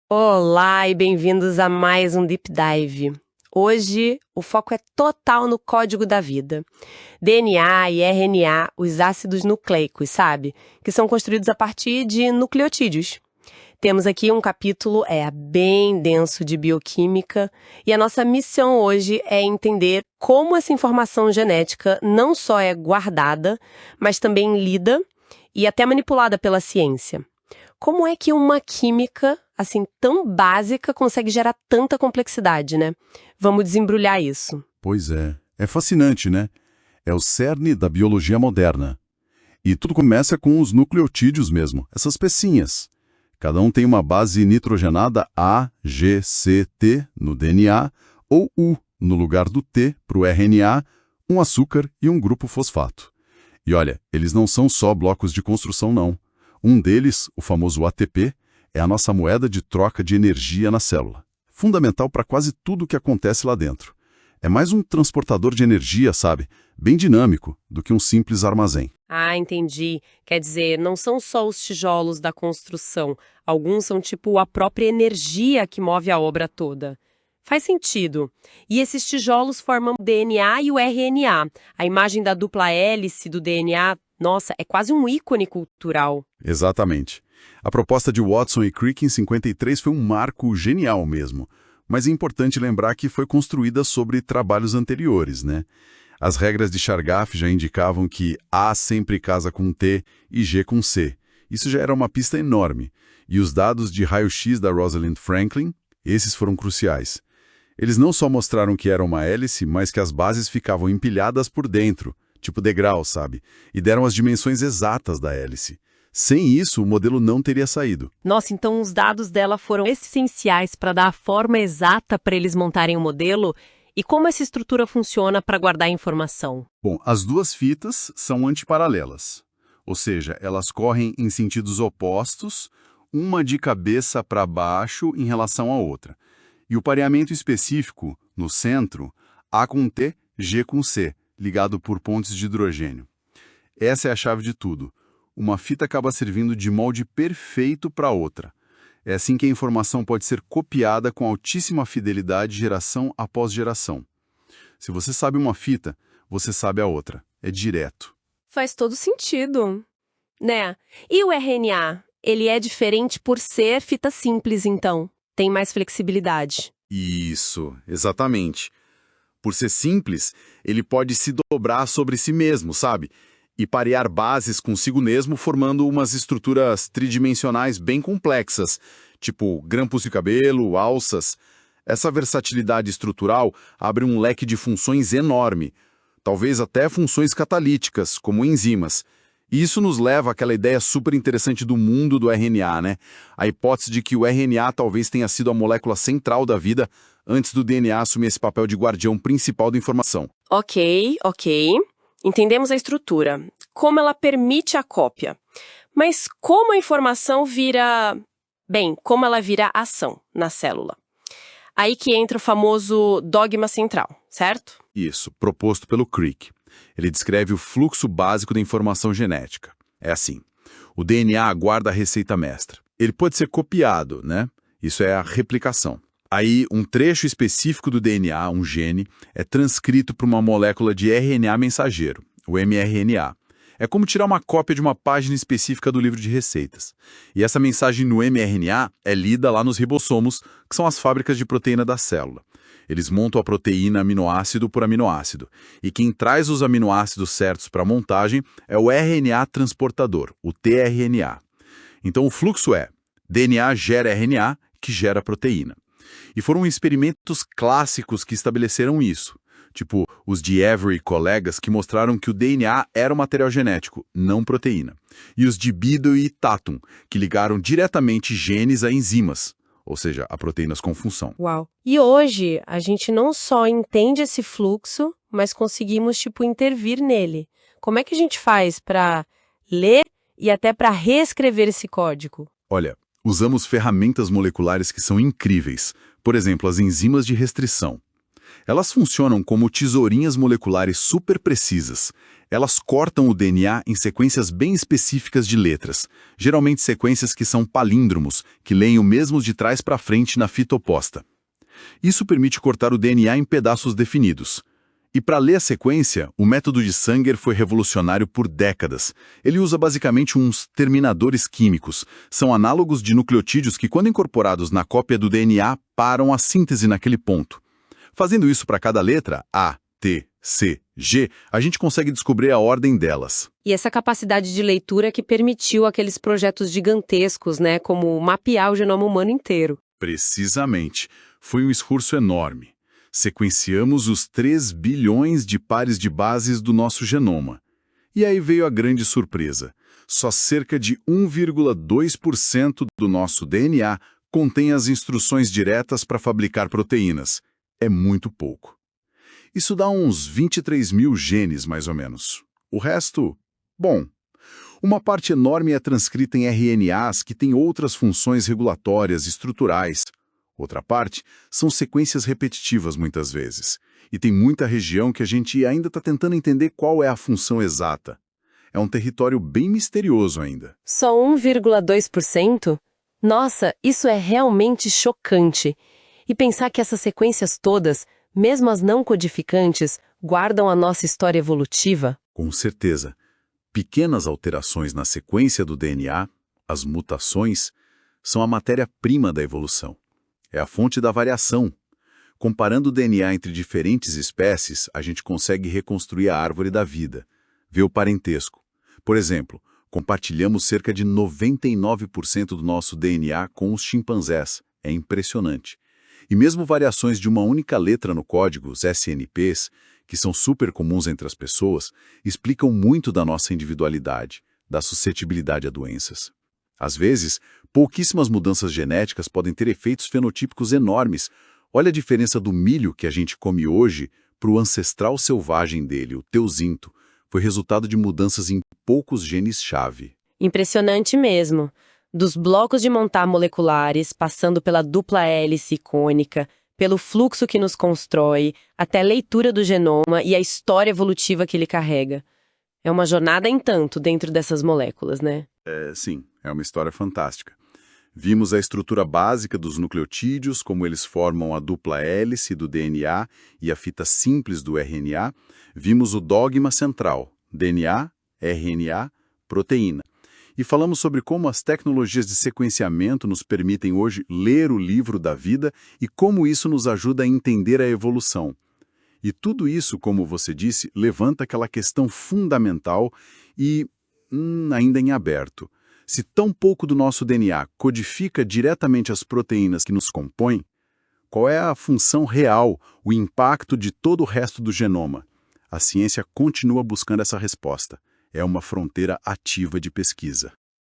Olá e bem-vindos a mais um Deep Dive. Hoje o foco é total no código da vida. DNA e RNA, os ácidos nucleicos, sabe? Que são construídos a partir de nucleotídeos. Temos aqui um capítulo bem denso de bioquímica e a nossa missão hoje é entender como essa informação genética não só é guardada, mas também lida e até manipulada pela ciência. Como é que uma química, assim, tão básica consegue gerar tanta complexidade, né? Vamos desembrulhar isso. Pois é fascinante, né? É o cerne da biologia moderna. E tudo começa com os nucleotídeos mesmo, essas pecinhas. Cada um tem uma base nitrogenada A, G, C, T no DNA, ou U no lugar do T para o RNA, um açúcar e um grupo fosfato. E olha, eles não são só blocos de construção, não. Um deles, o famoso ATP, é a nossa moeda de troca de energia na célula. Fundamental para quase tudo o que acontece lá dentro. É mais um transportador de energia, sabe? Bem dinâmico, do que um simples armazém. Ah, entendi. Quer dizer, não são só os tijolos da construção. Alguns são tipo a própria energia que move a obra toda. Faz sentido. E esses tijolos formam o DNA e o RNA. A imagem da dupla hélice do DNA, nossa, é quase um ícone cultural. Exatamente. A proposta de Watson e Crick em 53 foi um marco genial mesmo. Mas é importante lembrar que foi construída sobre trabalhos anteriores, né? As regras de Chargaff já indicavam que A sempre casa com T e G com C. Isso já era uma pista enorme. E os dados de raio-x da Rosalind Franklin, esses foram cruciais. Eles não só mostraram que era uma hélice, mas que as bases ficavam empilhadas por dentro, tipo degrau, sabe? E deram as dimensões exatas da hélice. Sem isso, o modelo não teria saído. Nossa, então os dados dela foram essenciais para dar a forma exata para eles montarem o modelo. E como essa estrutura funciona para guardar a informação? Bom, as duas fitas são antiparalelas, ou seja, elas correm em sentidos opostos, uma de cabeça para baixo em relação à outra. E o pareamento específico, no centro, A com T, G com C, ligado por pontes de hidrogênio. Essa é a chave de tudo. Uma fita acaba servindo de molde perfeito para outra. É assim que a informação pode ser copiada com altíssima fidelidade geração após geração. Se você sabe uma fita, você sabe a outra. É direto. Faz todo sentido, né? E o RNA? Ele é diferente por ser fita simples, então. Tem mais flexibilidade. Isso, exatamente. Por ser simples, ele pode se dobrar sobre si mesmo, sabe? E parear bases consigo mesmo, formando umas estruturas tridimensionais bem complexas, tipo grampos de cabelo, alças. Essa versatilidade estrutural abre um leque de funções enorme, talvez até funções catalíticas, como enzimas. E isso nos leva àquela ideia super interessante do mundo do RNA, né? A hipótese de que o RNA talvez tenha sido a molécula central da vida antes do DNA assumir esse papel de guardião principal da informação. Ok. Entendemos a estrutura, como ela permite a cópia. Mas como a informação vira... como ela vira ação na célula. Aí que entra o famoso dogma central, certo? Isso, proposto pelo Crick. Ele descreve o fluxo básico da informação genética. É assim, o DNA guarda a receita mestra. Ele pode ser copiado, né? Isso é a replicação. Aí, um trecho específico do DNA, um gene, é transcrito para uma molécula de RNA mensageiro, o mRNA. É como tirar uma cópia de uma página específica do livro de receitas. E essa mensagem no mRNA é lida lá nos ribossomos, que são as fábricas de proteína da célula. Eles montam a proteína aminoácido por aminoácido. E quem traz os aminoácidos certos para a montagem é o RNA transportador, o tRNA. Então o fluxo é DNA gera RNA, que gera proteína. E foram experimentos clássicos que estabeleceram isso. Tipo, os de Avery e colegas que mostraram que o DNA era um material genético, não proteína. E os de Biddle e Tatum, que ligaram diretamente genes a enzimas, ou seja, a proteínas com função. Uau! E hoje, a gente não só entende esse fluxo, mas conseguimos, intervir nele. Como é que a gente faz para ler e até para reescrever esse código? Olha, usamos ferramentas moleculares que são incríveis. Por exemplo, as enzimas de restrição. Elas funcionam como tesourinhas moleculares super precisas. Elas cortam o DNA em sequências bem específicas de letras, geralmente sequências que são palíndromos, que leem o mesmo de trás para frente na fita oposta. Isso permite cortar o DNA em pedaços definidos. E para ler a sequência, o método de Sanger foi revolucionário por décadas. Ele usa basicamente uns terminadores químicos. São análogos de nucleotídeos que, quando incorporados na cópia do DNA, param a síntese naquele ponto. Fazendo isso para cada letra, A, T, C, G, a gente consegue descobrir a ordem delas. E essa capacidade de leitura que permitiu aqueles projetos gigantescos, né, como mapear o genoma humano inteiro. Precisamente. Foi um esforço enorme. Sequenciamos os 3 bilhões de pares de bases do nosso genoma. E aí veio a grande surpresa. Só cerca de 1,2% do nosso DNA contém as instruções diretas para fabricar proteínas. É muito pouco. Isso dá uns 23 mil genes, mais ou menos. O resto, bom, uma parte enorme é transcrita em RNAs que têm outras funções regulatórias estruturais. Outra parte são sequências repetitivas, muitas vezes. E tem muita região que a gente ainda está tentando entender qual é a função exata. É um território bem misterioso ainda. Só 1,2%? Nossa, isso é realmente chocante. E pensar que essas sequências todas, mesmo as não codificantes, guardam a nossa história evolutiva? Com certeza. Pequenas alterações na sequência do DNA, as mutações, são a matéria-prima da evolução. É a fonte da variação. Comparando o DNA entre diferentes espécies, a gente consegue reconstruir a árvore da vida, ver o parentesco. Por exemplo, compartilhamos cerca de 99% do nosso DNA com os chimpanzés. É impressionante. E mesmo variações de uma única letra no código, os SNPs, que são super comuns entre as pessoas, explicam muito da nossa individualidade, da suscetibilidade a doenças. Às vezes, pouquíssimas mudanças genéticas podem ter efeitos fenotípicos enormes. Olha a diferença do milho que a gente come hoje para o ancestral selvagem dele, o teuzinto. Foi resultado de mudanças em poucos genes-chave. Impressionante mesmo. Dos blocos de montar moleculares, passando pela dupla hélice icônica, pelo fluxo que nos constrói, até a leitura do genoma e a história evolutiva que ele carrega. É uma jornada em tanto dentro dessas moléculas, né? Sim, é uma história fantástica. Vimos a estrutura básica dos nucleotídeos, como eles formam a dupla hélice do DNA e a fita simples do RNA. Vimos o dogma central, DNA, RNA, proteína. E falamos sobre como as tecnologias de sequenciamento nos permitem hoje ler o livro da vida e como isso nos ajuda a entender a evolução. E tudo isso, como você disse, levanta aquela questão fundamental e ainda em aberto. Se tão pouco do nosso DNA codifica diretamente as proteínas que nos compõem, qual é a função real, o impacto de todo o resto do genoma? A ciência continua buscando essa resposta. É uma fronteira ativa de pesquisa.